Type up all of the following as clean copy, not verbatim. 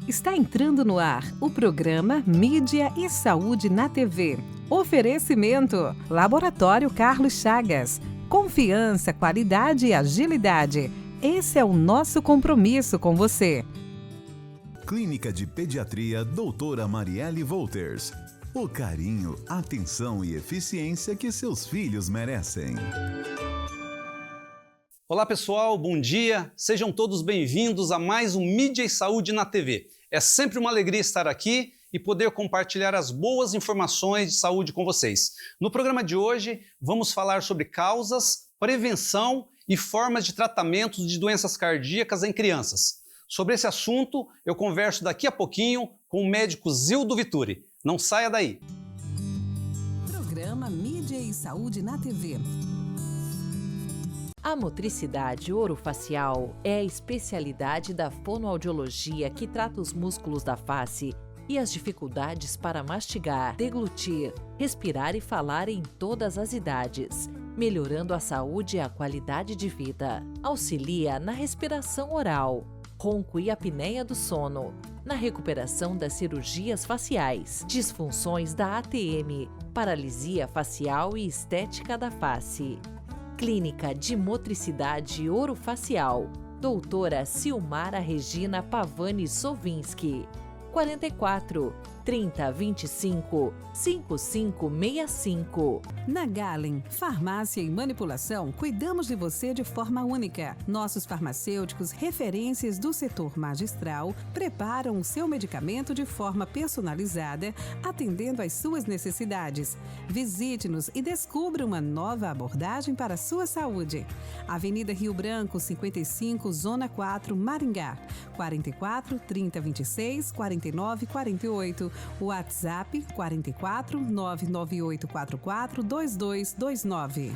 Está entrando no ar o programa Mídia e Saúde na TV. Oferecimento: Laboratório Carlos Chagas. Confiança, qualidade e agilidade. Esse é o nosso compromisso com você. Clínica de Pediatria Doutora Marielle Wolters. O carinho, atenção e eficiência que seus filhos merecem. Olá pessoal, bom dia. Sejam todos bem-vindos a mais um Mídia e Saúde na TV. É sempre uma alegria estar aqui e poder compartilhar as boas informações de saúde com vocês. No programa de hoje, vamos falar sobre causas, prevenção e formas de tratamento de doenças cardíacas em crianças. Sobre esse assunto, eu converso daqui a pouquinho com o médico Zildo Vituri. Não saia daí! Programa Mídia e Saúde na TV. A motricidade orofacial é a especialidade da fonoaudiologia que trata os músculos da face e as dificuldades para mastigar, deglutir, respirar e falar em todas as idades, melhorando a saúde e a qualidade de vida. Auxilia na respiração oral, ronco e apneia do sono, na recuperação das cirurgias faciais, disfunções da ATM, paralisia facial e estética da face. Clínica de Motricidade Orofacial, doutora Silmara Regina Pavani Sovinski, 44 30 25 5565. Na Galen, farmácia e manipulação, cuidamos de você de forma única. Nossos farmacêuticos, referências do setor magistral, preparam o seu medicamento de forma personalizada, atendendo às suas necessidades. Visite-nos e descubra uma nova abordagem para a sua saúde. Avenida Rio Branco, 55, Zona 4, Maringá. 44 30 26 49 48. WhatsApp 44 99844 2229.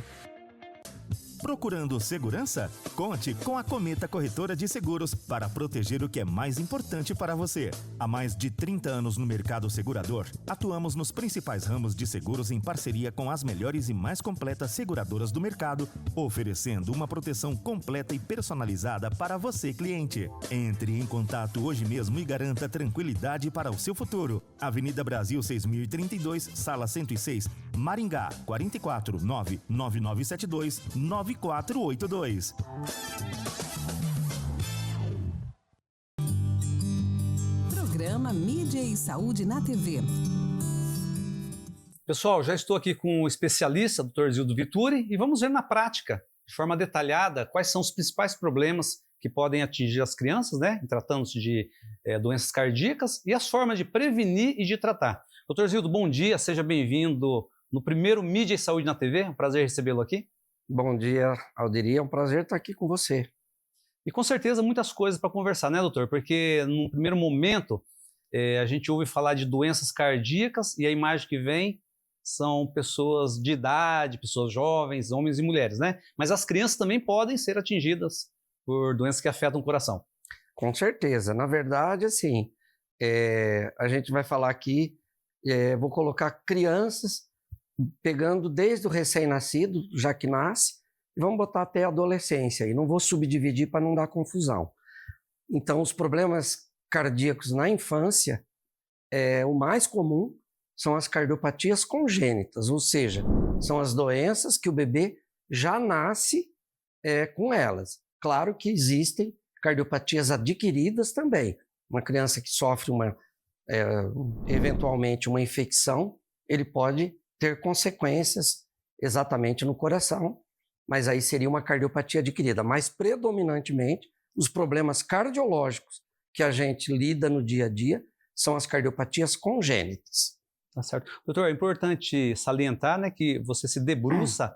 Procurando segurança? Conte com a Cometa Corretora de Seguros para proteger o que é mais importante para você. Há mais de 30 anos no mercado segurador, atuamos nos principais ramos de seguros em parceria com as melhores e mais completas seguradoras do mercado, oferecendo uma proteção completa e personalizada para você, cliente. Entre em contato hoje mesmo e garanta tranquilidade para o seu futuro. Avenida Brasil 6032, Sala 106, Maringá, 44 99972 9482. Programa Mídia e Saúde na TV. Pessoal, já estou aqui com o especialista, Dr. Zildo Vituri, e vamos ver na prática, de forma detalhada, quais são os principais problemas que podem atingir as crianças, né, tratando-se de doenças cardíacas, e as formas de prevenir e de tratar. Dr. Zildo, bom dia, seja bem-vindo no primeiro Mídia e Saúde na TV, é um prazer recebê-lo aqui. Bom dia, Alderi, é um prazer estar aqui com você. E com certeza muitas coisas para conversar, né, doutor? Porque no primeiro momento a gente ouve falar de doenças cardíacas e a imagem que vem são pessoas de idade, pessoas jovens, homens e mulheres, né? Mas as crianças também podem ser atingidas por doenças que afetam o coração. Com certeza. Na verdade, assim, a gente vai falar aqui, vou colocar crianças pegando desde o recém-nascido, já que nasce, e vamos botar até a adolescência, e não vou subdividir para não dar confusão. Então, os problemas cardíacos na infância, o mais comum são as cardiopatias congênitas, ou seja, são as doenças que o bebê já nasce com elas. Claro que existem cardiopatias adquiridas também. Uma criança que sofre eventualmente uma infecção, ele pode ter consequências exatamente no coração, mas aí seria uma cardiopatia adquirida. Mas, predominantemente, os problemas cardiológicos que a gente lida no dia a dia são as cardiopatias congênitas. Tá certo. Doutor, é importante salientar, né, que você se debruça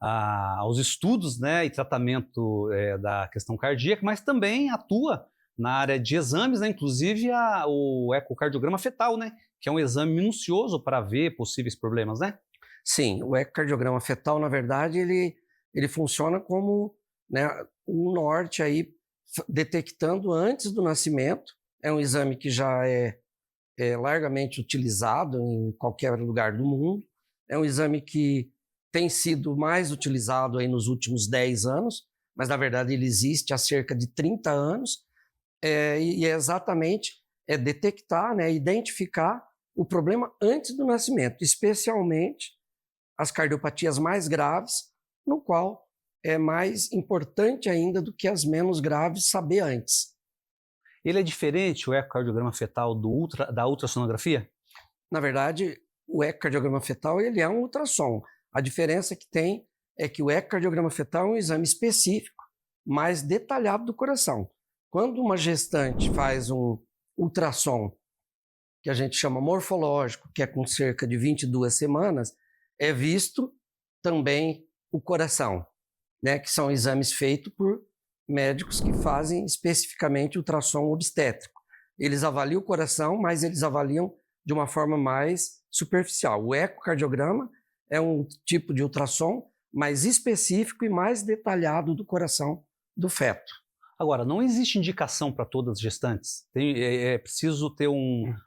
aos estudos, né, e tratamento da questão cardíaca, mas também atua na área de exames, né, inclusive o ecocardiograma fetal, né, que é um exame minucioso para ver possíveis problemas, né? Sim, o ecocardiograma fetal, na verdade, ele funciona como, né, um norte aí, detectando antes do nascimento. É um exame que já é largamente utilizado em qualquer lugar do mundo. É um exame que tem sido mais utilizado aí nos últimos 10 anos, mas na verdade ele existe há cerca de 30 anos, e é exatamente é detectar, né, identificar o problema antes do nascimento, especialmente as cardiopatias mais graves, no qual é mais importante ainda do que as menos graves saber antes. Ele é diferente, o ecocardiograma fetal da ultrassonografia? Na verdade, o ecocardiograma fetal ele é um ultrassom. A diferença que tem é que o ecocardiograma fetal é um exame específico, mais detalhado do coração. Quando uma gestante faz um ultrassom, que a gente chama morfológico, que é com cerca de 22 semanas, é visto também o coração, né, que são exames feitos por médicos que fazem especificamente ultrassom obstétrico. Eles avaliam o coração, mas eles avaliam de uma forma mais superficial. O ecocardiograma é um tipo de ultrassom mais específico e mais detalhado do coração do feto. Agora, não existe indicação para todas as gestantes? É preciso ter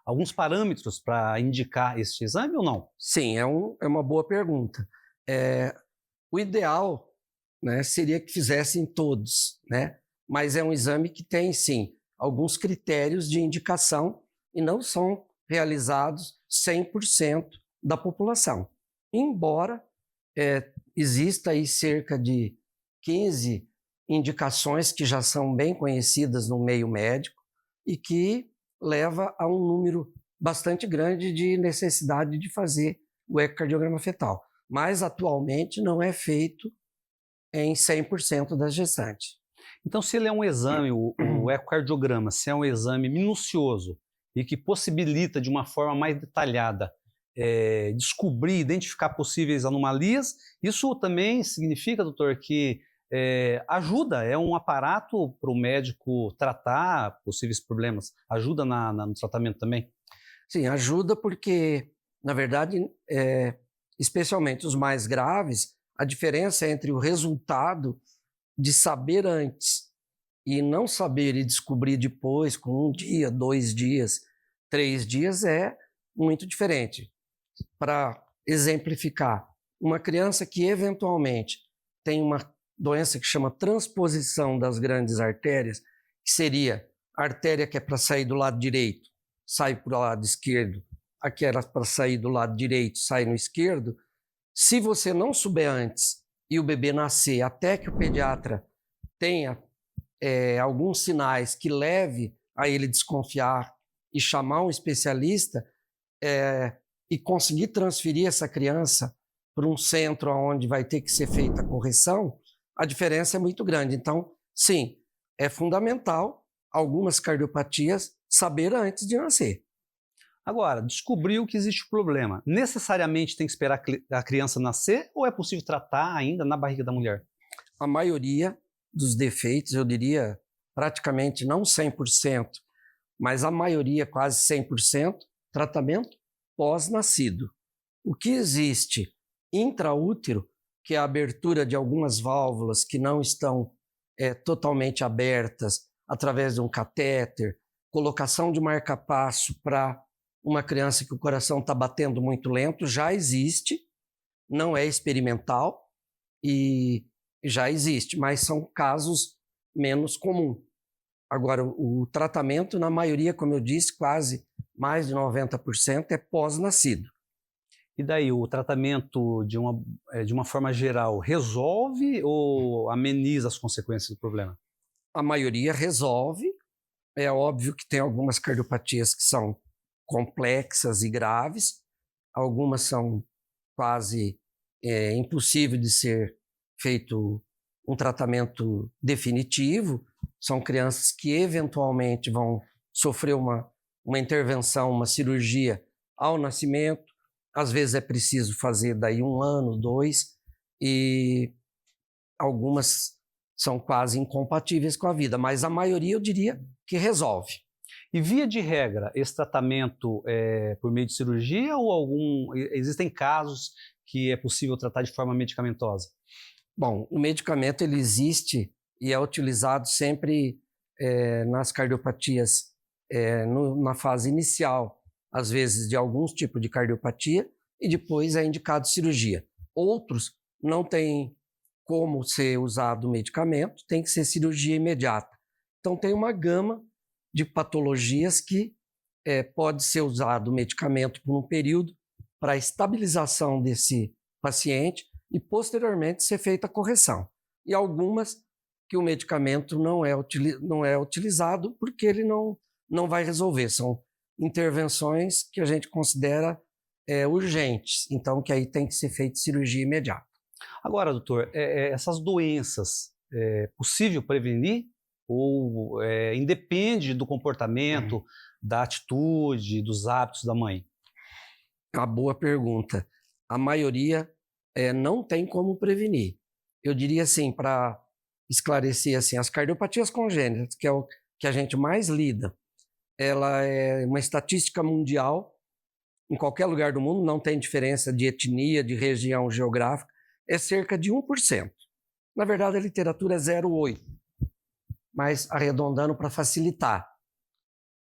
alguns parâmetros para indicar este exame ou não? Sim, é uma boa pergunta. O ideal, né, seria que fizessem todos, né? Mas é um exame que tem, sim, alguns critérios de indicação e não são realizados 100% da população. Embora exista aí cerca de 15 indicações que já são bem conhecidas no meio médico e que leva a um número bastante grande de necessidade de fazer o ecocardiograma fetal. Mas atualmente não é feito em 100% das gestantes. Então, se ele é um exame, o ecocardiograma, se é um exame minucioso e que possibilita de uma forma mais detalhada descobrir, identificar possíveis anomalias, isso também significa, doutor, que ajuda, é um aparato para o médico tratar possíveis problemas, ajuda no tratamento também? Sim, ajuda porque, na verdade, especialmente os mais graves, a diferença entre o resultado de saber antes e não saber e descobrir depois, com 1 dia, 2 dias, 3 dias, é muito diferente. Para exemplificar, uma criança que eventualmente tem uma doença que chama transposição das grandes artérias, que seria a artéria que é para sair do lado direito, sai para o lado esquerdo, aquela para sair do lado direito, sai no esquerdo. Se você não souber antes e o bebê nascer até que o pediatra tenha alguns sinais que leve a ele desconfiar e chamar um especialista e conseguir transferir essa criança para um centro onde vai ter que ser feita a correção, a diferença é muito grande. Então, sim, é fundamental algumas cardiopatias saber antes de nascer. Agora, descobriu que existe o problema. Necessariamente tem que esperar a criança nascer ou é possível tratar ainda na barriga da mulher? A maioria dos defeitos, eu diria praticamente não 100%, mas a maioria, quase 100%, tratamento pós-nascido. O que existe intraútero, que é a abertura de algumas válvulas que não estão totalmente abertas através de um catéter, colocação de marca-passo para uma criança que o coração está batendo muito lento, já existe, não é experimental e já existe, mas são casos menos comuns. Agora, o tratamento, na maioria, como eu disse, quase mais de 90% é pós-nascido. E daí, o tratamento, de uma forma geral, resolve ou ameniza as consequências do problema? A maioria resolve. É óbvio que tem algumas cardiopatias que são complexas e graves, algumas são quase impossível de ser feito um tratamento definitivo, são crianças que eventualmente vão sofrer uma intervenção, uma cirurgia ao nascimento, às vezes é preciso fazer daí 1 ano, 2, e algumas são quase incompatíveis com a vida, mas a maioria eu diria que resolve. E via de regra, esse tratamento é por meio de cirurgia ou existem casos que é possível tratar de forma medicamentosa? Bom, o medicamento ele existe e é utilizado sempre nas cardiopatias na fase inicial, às vezes de alguns tipos de cardiopatia, e depois é indicado cirurgia. Outros não têm como ser usado o medicamento, tem que ser cirurgia imediata. Então tem uma gama de patologias que pode ser usado o medicamento por um período para a estabilização desse paciente e, posteriormente, ser feita a correção. E algumas que o medicamento não é utilizado porque ele não vai resolver. São intervenções que a gente considera urgentes, então que aí tem que ser feita cirurgia imediata. Agora, doutor, essas doenças, é possível prevenir ou independe do comportamento, da atitude, dos hábitos da mãe? Uma boa pergunta. A maioria não tem como prevenir. Eu diria assim, para esclarecer assim, as cardiopatias congênitas, que é o que a gente mais lida, ela é uma estatística mundial, em qualquer lugar do mundo, não tem diferença de etnia, de região geográfica, é cerca de 1%. Na verdade, a literatura é 0,8%, mas arredondando para facilitar.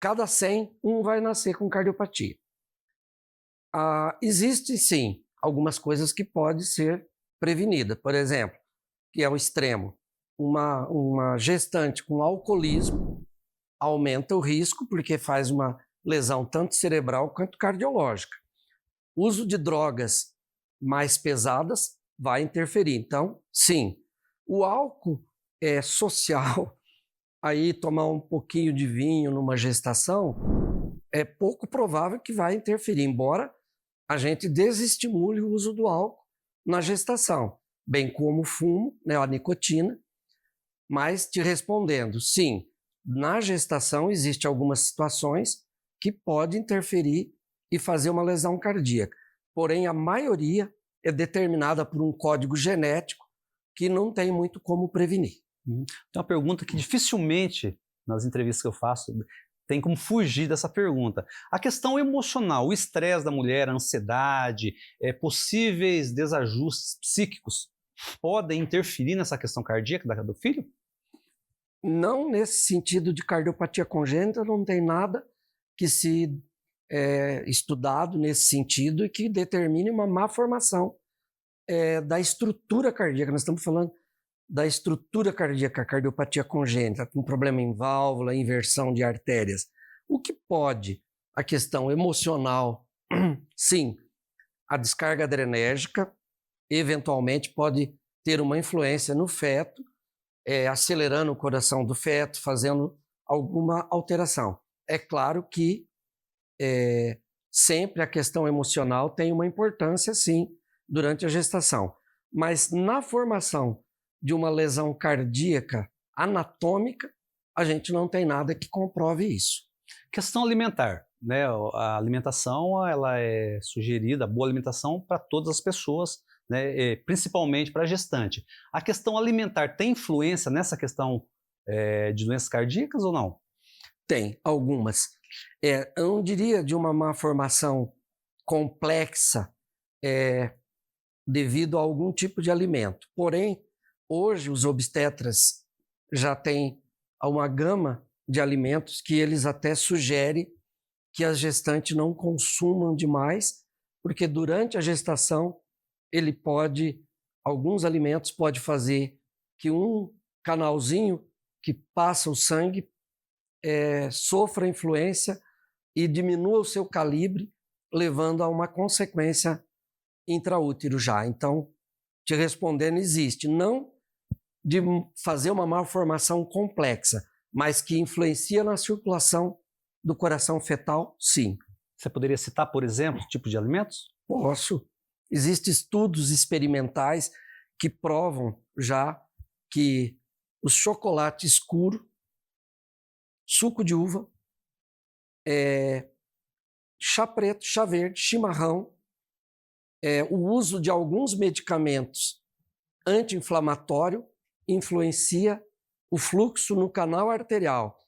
Cada 100, um vai nascer com cardiopatia. Existem, sim, algumas coisas que podem ser prevenidas. Por exemplo, que é o extremo. Uma gestante com alcoolismo aumenta o risco porque faz uma lesão tanto cerebral quanto cardiológica. O uso de drogas mais pesadas vai interferir. Então, sim, o álcool é social. Aí tomar um pouquinho de vinho numa gestação é pouco provável que vai interferir, embora a gente desestimule o uso do álcool na gestação, bem como o fumo, né, a nicotina. Mas te respondendo, sim, na gestação existem algumas situações que podem interferir e fazer uma lesão cardíaca. Porém, a maioria é determinada por um código genético que não tem muito como prevenir. Tem uma pergunta que dificilmente, nas entrevistas que eu faço, tem como fugir dessa pergunta. A questão emocional, o estresse da mulher, a ansiedade, possíveis desajustes psíquicos, podem interferir nessa questão cardíaca do filho? Não nesse sentido de cardiopatia congênita, não tem nada que se estudado nesse sentido e que determine uma má formação da estrutura cardíaca. Nós estamos falando da estrutura cardíaca, cardiopatia congênita, com problema em válvula, inversão de artérias. O que pode? A questão emocional, sim, a descarga adrenérgica, eventualmente pode ter uma influência no feto, acelerando o coração do feto, fazendo alguma alteração. É claro que sempre a questão emocional tem uma importância, sim, durante a gestação. Mas na formação de uma lesão cardíaca anatômica, a gente não tem nada que comprove isso. Questão alimentar, né? A alimentação, ela é sugerida, a boa alimentação para todas as pessoas, né? Principalmente para a gestante. A questão alimentar tem influência nessa questão de doenças cardíacas ou não? Tem, algumas. Eu não diria de uma má formação complexa devido a algum tipo de alimento. Porém, hoje os obstetras já têm uma gama de alimentos que eles até sugerem que as gestantes não consumam demais, porque durante a gestação alguns alimentos podem fazer que um canalzinho que passa o sangue sofra influência e diminua o seu calibre, levando a uma consequência intraútero já. Então, te respondendo, existe. Não de fazer uma malformação complexa, mas que influencia na circulação do coração fetal, sim. Você poderia citar, por exemplo, tipo de alimentos? Posso. Existem estudos experimentais que provam já que o chocolate escuro, suco de uva, chá preto, chá verde, chimarrão, o uso de alguns medicamentos anti-inflamatórios influencia o fluxo no canal arterial,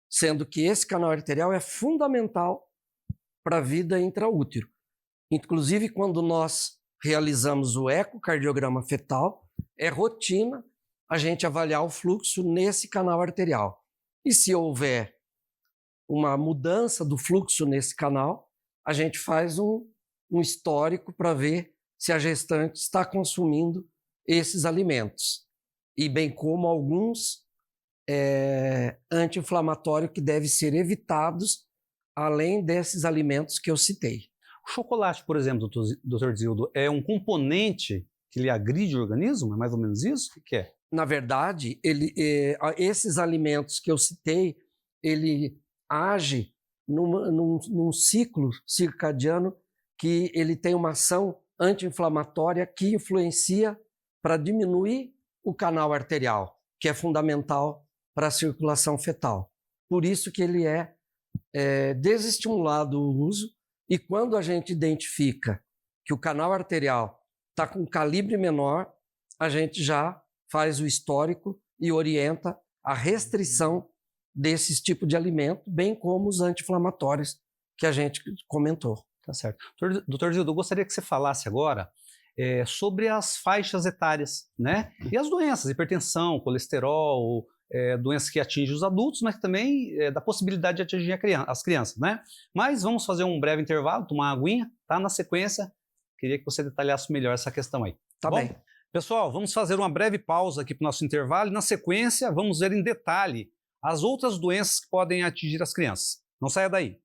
sendo que esse canal arterial é fundamental para a vida intraútero. Inclusive, quando nós realizamos o ecocardiograma fetal, é rotina a gente avaliar o fluxo nesse canal arterial. E se houver uma mudança do fluxo nesse canal, a gente faz um histórico para ver se a gestante está consumindo esses alimentos. E bem como alguns anti-inflamatórios que devem ser evitados além desses alimentos que eu citei. O chocolate, por exemplo, doutor Zildo, é um componente que ele agride o organismo? É mais ou menos isso? O que é? Na verdade, esses alimentos que eu citei, ele age num ciclo circadiano que ele tem uma ação anti-inflamatória que influencia para diminuir o canal arterial, que é fundamental para a circulação fetal. Por isso que ele é desestimulado o uso, e quando a gente identifica que o canal arterial está com calibre menor, a gente já faz o histórico e orienta a restrição desses tipos de alimento, bem como os anti-inflamatórios que a gente comentou. Tá certo. Doutor Zildo, eu gostaria que você falasse agora sobre as faixas etárias, né? E as doenças, hipertensão, colesterol, doenças que atingem os adultos, mas também da possibilidade de atingir as crianças, né? Mas vamos fazer um breve intervalo, tomar uma aguinha, tá? Na sequência, queria que você detalhasse melhor essa questão aí. Tá bem. Pessoal, vamos fazer uma breve pausa aqui para o nosso intervalo e na sequência vamos ver em detalhe as outras doenças que podem atingir as crianças. Não saia daí.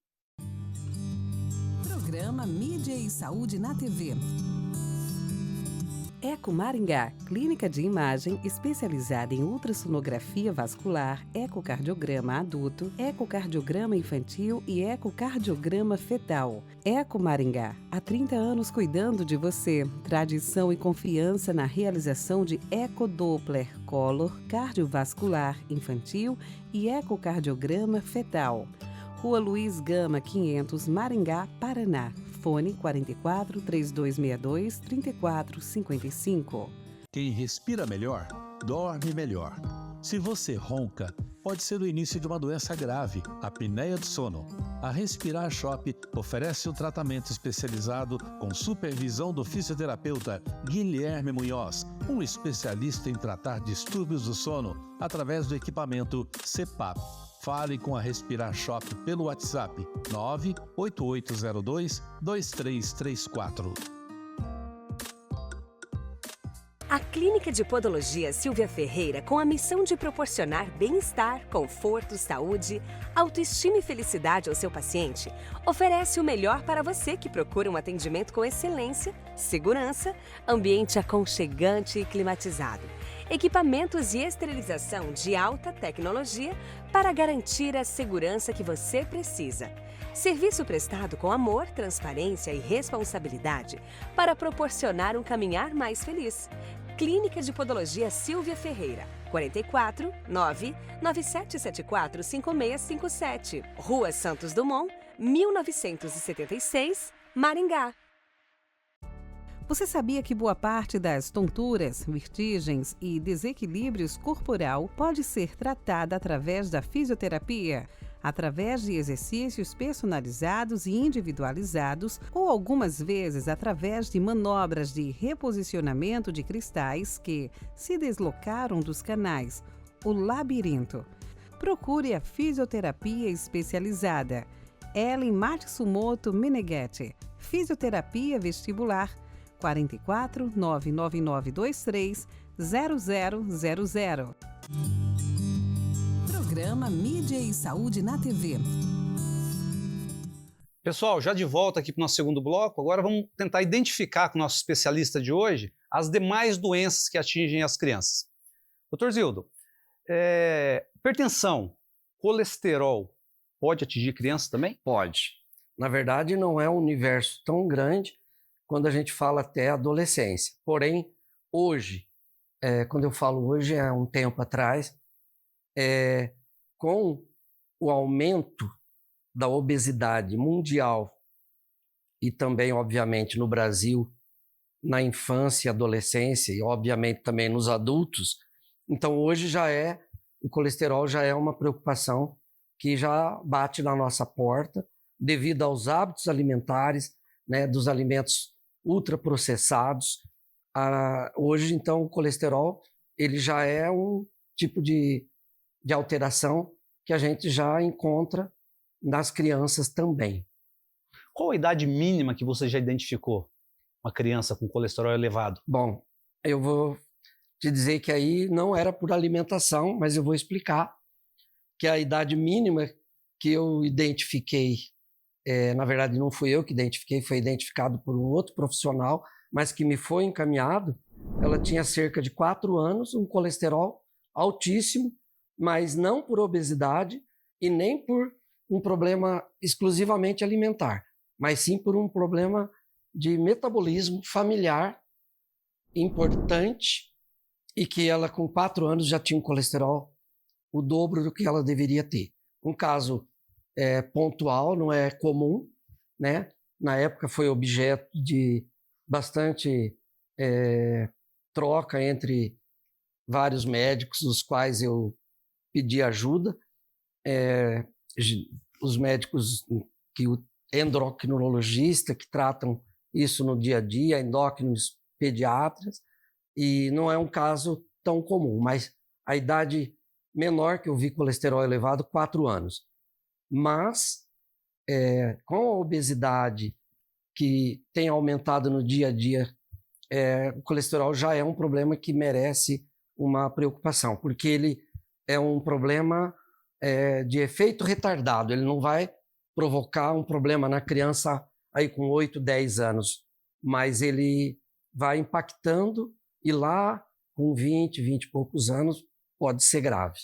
Programa Mídia e Saúde na TV. Eco Maringá, clínica de imagem especializada em ultrassonografia vascular, ecocardiograma adulto, ecocardiograma infantil e ecocardiograma fetal. Eco Maringá, há 30 anos cuidando de você. Tradição e confiança na realização de ecodoppler color, cardiovascular infantil e ecocardiograma fetal. Rua Luiz Gama, 500, Maringá, Paraná. Fone 44 3262 3455. Quem respira melhor, dorme melhor. Se você ronca, pode ser o início de uma doença grave, a apneia do sono. A Respirar Shop oferece um tratamento especializado com supervisão do fisioterapeuta Guilherme Munhoz, um especialista em tratar distúrbios do sono através do equipamento CPAP. Fale com a Respirar Shop pelo WhatsApp 98802-2334. A Clínica de Podologia Silvia Ferreira, com a missão de proporcionar bem-estar, conforto, saúde, autoestima e felicidade ao seu paciente, oferece o melhor para você que procura um atendimento com excelência, segurança, ambiente aconchegante e climatizado, equipamentos e esterilização de alta tecnologia para garantir a segurança que você precisa. Serviço prestado com amor, transparência e responsabilidade para proporcionar um caminhar mais feliz. Clínica de Podologia Silvia Ferreira, 44 99774 5657, Rua Santos Dumont, 1976, Maringá. Você sabia que boa parte das tonturas, vertigens e desequilíbrios corporal pode ser tratada através da fisioterapia? Através de exercícios personalizados e individualizados ou algumas vezes através de manobras de reposicionamento de cristais que se deslocaram dos canais, o labirinto. Procure a fisioterapia especializada. Ellen Matsumoto Meneghetti, Fisioterapia Vestibular, 44 99923 0000. Programa Mídia e Saúde na TV. Pessoal, já de volta aqui para o nosso segundo bloco, agora vamos tentar identificar com o nosso especialista de hoje as demais doenças que atingem as crianças. Doutor Zildo, hipertensão, colesterol, pode atingir crianças também? Pode. Na verdade, não é um universo tão grande quando a gente fala até adolescência. Porém, hoje, quando eu falo hoje, é um tempo atrás, com o aumento da obesidade mundial e também, obviamente, no Brasil, na infância e adolescência e, obviamente, também nos adultos, então hoje o colesterol já é uma preocupação que já bate na nossa porta devido aos hábitos alimentares, né, dos alimentos ultraprocessados. Hoje, então, o colesterol ele já é um tipo de alteração que a gente já encontra nas crianças também. Qual a idade mínima que você já identificou uma criança com colesterol elevado? Bom, eu vou te dizer que aí não era por alimentação, mas eu vou explicar que a idade mínima que eu identifiquei na verdade não fui eu que identifiquei, foi identificado por um outro profissional, mas que me foi encaminhado. Ela tinha cerca de 4 anos, um colesterol altíssimo, mas não por obesidade e nem por um problema exclusivamente alimentar, mas sim por um problema de metabolismo familiar importante, e que ela com 4 anos já tinha um colesterol o dobro do que ela deveria ter. Um caso pontual, não é comum, né? Na época foi objeto de bastante troca entre vários médicos, dos quais eu pedi ajuda. Os médicos, o endocrinologista, que tratam isso no dia a dia, endócrinos, pediatras, e não é um caso tão comum, mas a idade menor que eu vi colesterol elevado, 4 anos. Mas, com a obesidade que tem aumentado no dia a dia, o colesterol já é um problema que merece uma preocupação, porque ele é um problema de efeito retardado, ele não vai provocar um problema na criança aí com 8, 10 anos, mas ele vai impactando e lá com 20 e poucos anos pode ser grave.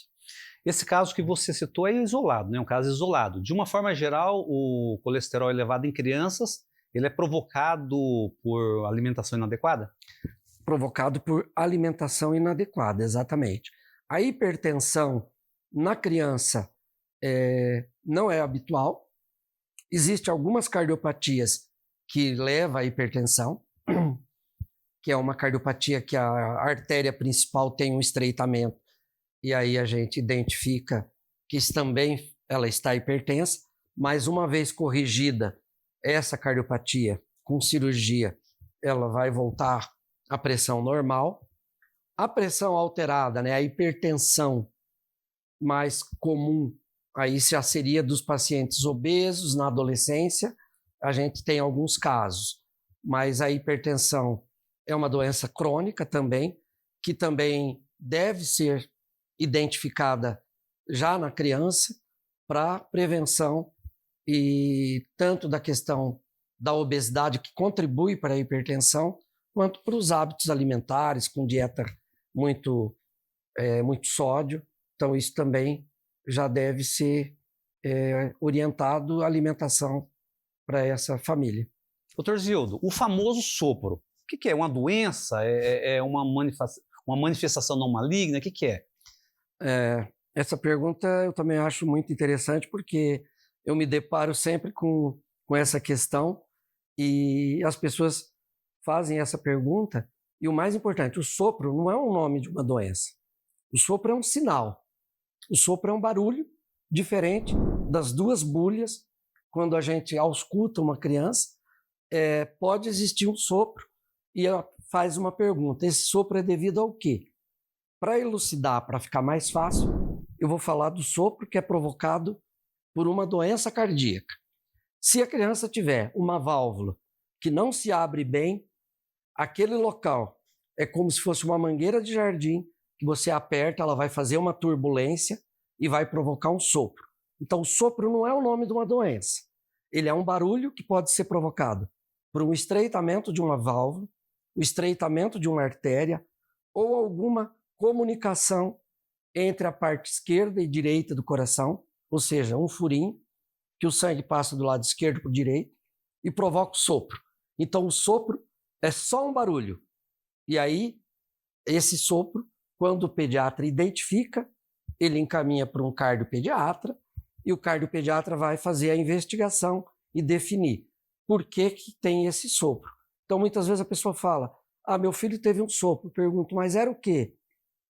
Esse caso que você citou é isolado, né? Um caso isolado. De uma forma geral, o colesterol elevado em crianças, ele é provocado por alimentação inadequada? Provocado por alimentação inadequada, exatamente. A hipertensão na criança não é habitual. Existem algumas cardiopatias que levam à hipertensão, que é uma cardiopatia que a artéria principal tem um estreitamento, e aí a gente identifica que também ela está hipertensa, mas uma vez corrigida essa cardiopatia com cirurgia, ela vai voltar à pressão normal. A pressão alterada, né, a hipertensão mais comum, aí já seria dos pacientes obesos na adolescência. A gente tem alguns casos, mas a hipertensão é uma doença crônica também, que também deve ser identificada já na criança para prevenção, e tanto da questão da obesidade, que contribui para a hipertensão, quanto para os hábitos alimentares, com dieta muito sódio. Então isso também já deve ser orientado a alimentação para essa família. Doutor Zildo, o famoso sopro, o que é? Uma doença? É uma manifestação não maligna? O que é? Essa pergunta eu também acho muito interessante, porque eu me deparo sempre com essa questão, e as pessoas fazem essa pergunta, e o mais importante, o sopro não é o nome de uma doença. O sopro é um sinal. O sopro é um barulho diferente das 2 bulhas. Quando a gente ausculta uma criança, pode existir um sopro, e ela faz uma pergunta: esse sopro é devido ao quê? Para elucidar, para ficar mais fácil, eu vou falar do sopro que é provocado por uma doença cardíaca. Se a criança tiver uma válvula que não se abre bem, aquele local é como se fosse uma mangueira de jardim, que você aperta, ela vai fazer uma turbulência e vai provocar um sopro. Então, o sopro não é o nome de uma doença. Ele é um barulho que pode ser provocado por um estreitamento de uma válvula, o estreitamento de uma artéria, ou alguma comunicação entre a parte esquerda e direita do coração, ou seja, um furinho, que o sangue passa do lado esquerdo para o direito e provoca o sopro. Então, o sopro é só um barulho. E aí, esse sopro, quando o pediatra identifica, ele encaminha para um cardiopediatra, e o cardiopediatra vai fazer a investigação e definir por que tem esse sopro. Então, muitas vezes a pessoa fala: meu filho teve um sopro. Eu pergunto: mas era o quê?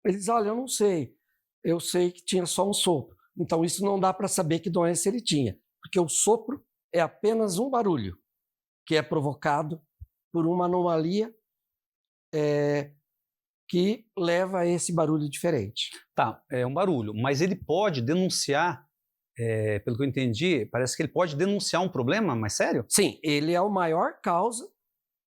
Ele diz: olha, eu não sei. Eu sei que tinha só um sopro. Então, isso não dá para saber que doença ele tinha, porque o sopro é apenas um barulho que é provocado por uma anomalia que leva a esse barulho diferente. Tá, é um barulho, mas ele pode denunciar, pelo que eu entendi, parece que ele pode denunciar um problema mais sério? Sim, ele é a maior causa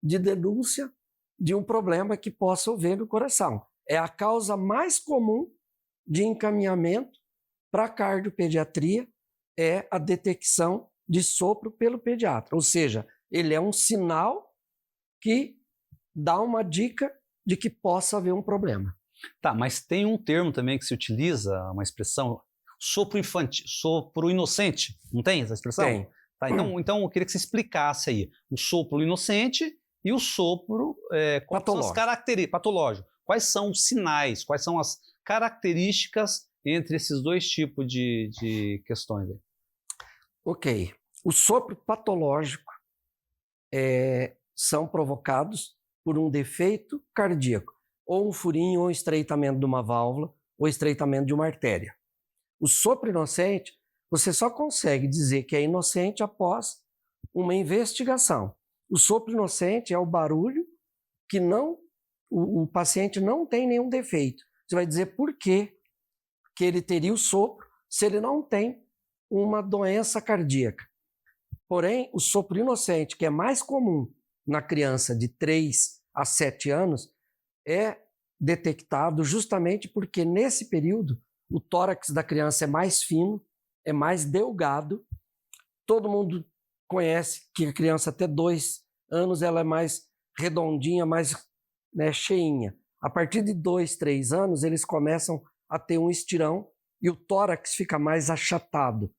de denúncia de um problema que possa haver no coração. É a causa mais comum de encaminhamento para a cardiopediatria, é a detecção de sopro pelo pediatra. Ou seja, ele é um sinal que dá uma dica de que possa haver um problema. Tá, mas tem um termo também que se utiliza, uma expressão, sopro infantil, sopro inocente, não tem essa expressão? Tem. Tá, então eu queria que você explicasse aí o sopro inocente e o sopro quais são as características, patológico. Quais são os sinais, quais são as características entre esses dois tipos de questões aí? Ok. O sopro patológico são provocados por um defeito cardíaco, ou um furinho, ou um estreitamento de uma válvula, ou estreitamento de uma artéria. O sopro inocente, você só consegue dizer que é inocente após uma investigação. O sopro inocente é o barulho que o paciente não tem nenhum defeito. Você vai dizer por quê que ele teria o sopro se ele não tem uma doença cardíaca. Porém, o sopro inocente, que é mais comum na criança de 3 a 7 anos, é detectado justamente porque nesse período o tórax da criança é mais fino, é mais delgado. Todo mundo conhece que a criança até 2 anos ela é mais redondinha, mais cheinha. A partir de 2, 3 anos, eles começam a ter um estirão e o tórax fica mais achatado.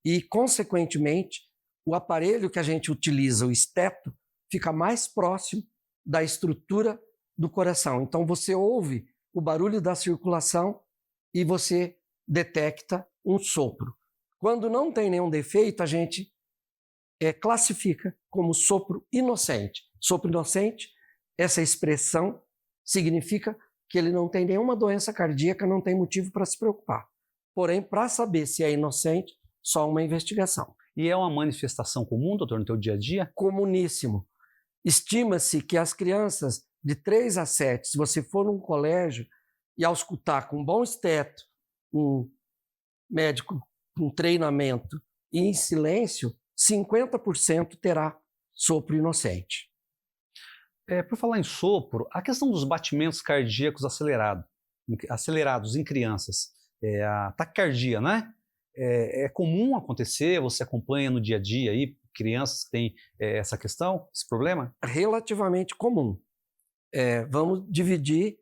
E, consequentemente, o aparelho que a gente utiliza, o esteto, fica mais próximo da estrutura do coração. Então, você ouve o barulho da circulação e você detecta um sopro. Quando não tem nenhum defeito, a gente classifica como sopro inocente. Sopro inocente, essa expressão significa que ele não tem nenhuma doença cardíaca, não tem motivo para se preocupar. Porém, para saber se é inocente, só uma investigação. E é uma manifestação comum, doutor, no teu dia a dia? Comuníssimo. Estima-se que as crianças de 3 a 7, se você for num colégio e auscultar com um bom esteto, um médico com treinamento e em silêncio, 50% terá sopro inocente. Por falar em sopro, a questão dos batimentos cardíacos acelerados em crianças, a taquicardia, né? É comum acontecer, você acompanha no dia a dia aí, crianças que têm essa questão, esse problema? Relativamente comum. Vamos dividir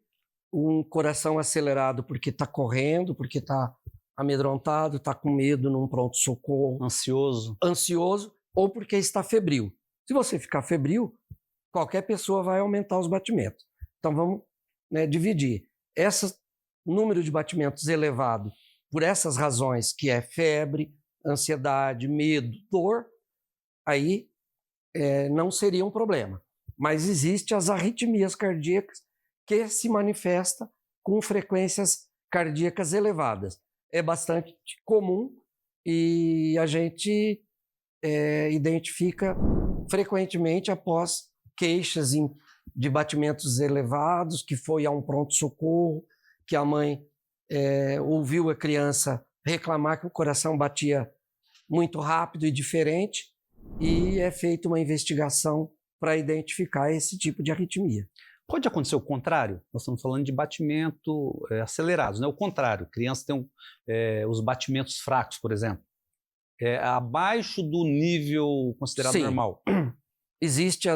um coração acelerado porque está correndo, porque está amedrontado, está com medo num pronto-socorro. Ansioso, ou porque está febril. Se você ficar febril, qualquer pessoa vai aumentar os batimentos. Então vamos dividir. Esse número de batimentos elevado por essas razões, que é febre, ansiedade, medo, dor, aí não seria um problema. Mas existem as arritmias cardíacas que se manifestam com frequências cardíacas elevadas. É bastante comum e a gente identifica frequentemente após queixas de batimentos elevados, que foi a um pronto-socorro, que a mãe ouviu a criança reclamar que o coração batia muito rápido e diferente, e é feita uma investigação para identificar esse tipo de arritmia. Pode acontecer o contrário? Nós estamos falando de batimento acelerados, né? O contrário, criança tem os batimentos fracos, por exemplo. Abaixo do nível considerado normal. Existe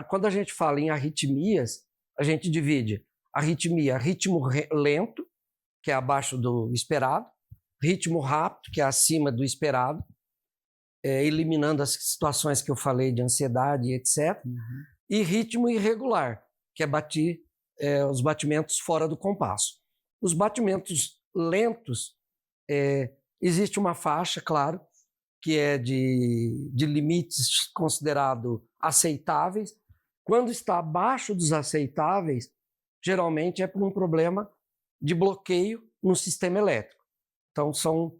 quando a gente fala em arritmias, a gente divide arritmia, ritmo lento, que é abaixo do esperado, ritmo rápido, que é acima do esperado, eliminando as situações que eu falei de ansiedade, etc. E ritmo irregular, que é os batimentos fora do compasso. Os batimentos lentos, existe uma faixa, claro, que é de limites considerados aceitáveis. Quando está abaixo dos aceitáveis, geralmente é por um problema de bloqueio no sistema elétrico. Então, são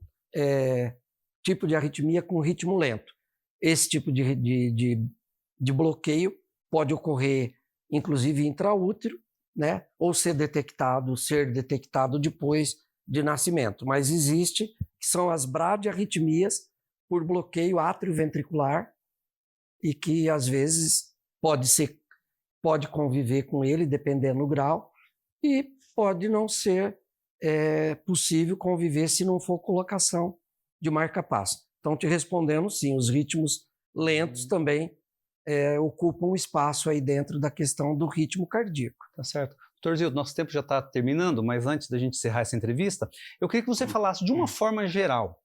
tipo de arritmia com ritmo lento. Esse tipo de bloqueio pode ocorrer, inclusive, intraútero, né? Ou ser detectado depois de nascimento. Mas existe, que são as bradiarritmias por bloqueio atrioventricular e que, às vezes, pode conviver com ele, dependendo do grau, e pode não ser possível conviver se não for colocação de marca-passo. Então, te respondendo, sim, os ritmos lentos também ocupam um espaço aí dentro da questão do ritmo cardíaco. Tá certo. Doutor Zildo, nosso tempo já está terminando, mas antes da gente encerrar essa entrevista, eu queria que você falasse de uma forma geral,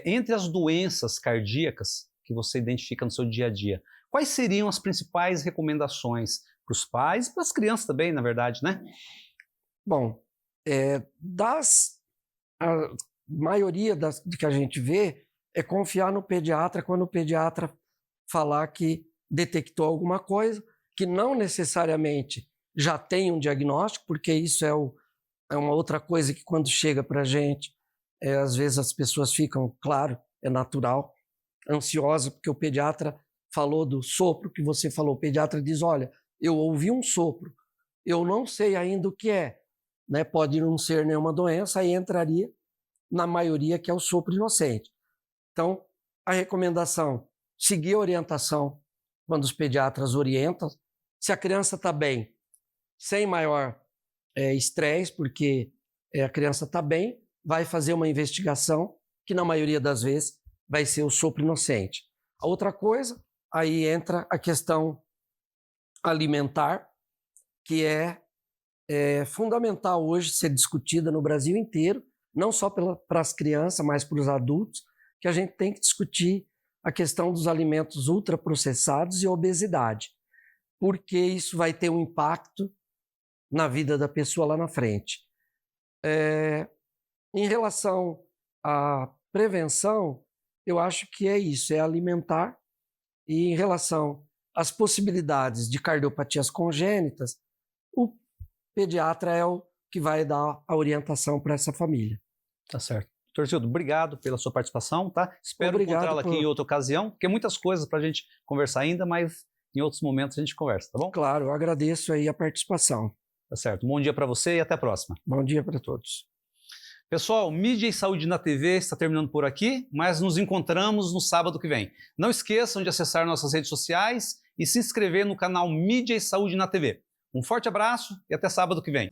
entre as doenças cardíacas que você identifica no seu dia a dia, quais seriam as principais recomendações para os pais e para as crianças também, na verdade, né? Bom, a maioria das que a gente vê é confiar no pediatra quando o pediatra falar que detectou alguma coisa, que não necessariamente já tem um diagnóstico, porque isso é uma outra coisa que quando chega para a gente, às vezes as pessoas ficam, claro, é natural, ansiosas, porque o pediatra falou do sopro que você falou. O pediatra diz, olha, eu ouvi um sopro, eu não sei ainda o que é, né? Pode não ser nenhuma doença, aí entraria na maioria que é o sopro inocente. Então, a recomendação, seguir a orientação quando os pediatras orientam. Se a criança está bem, sem maior estresse, porque a criança está bem, vai fazer uma investigação que, na maioria das vezes, vai ser o sopro inocente. A outra coisa, aí entra a questão alimentar, que é fundamental hoje ser discutida no Brasil inteiro, não só para as crianças, mas para os adultos, que a gente tem que discutir a questão dos alimentos ultraprocessados e obesidade, porque isso vai ter um impacto na vida da pessoa lá na frente. Em relação à prevenção, eu acho que é isso, é alimentar, e em relação às possibilidades de cardiopatias congênitas, o pediatra é o que vai dar a orientação para essa família. Tá certo. Doutor Zildo, obrigado pela sua participação, tá? Espero encontrá-la aqui em outra ocasião, porque muitas coisas para a gente conversar ainda, mas em outros momentos a gente conversa, tá bom? Claro, eu agradeço aí a participação. Tá certo. Bom dia para você e até a próxima. Bom dia para todos. Pessoal, Mídia e Saúde na TV está terminando por aqui, mas nos encontramos no sábado que vem. Não esqueçam de acessar nossas redes sociais e se inscrever no canal Mídia e Saúde na TV. Um forte abraço e até sábado que vem.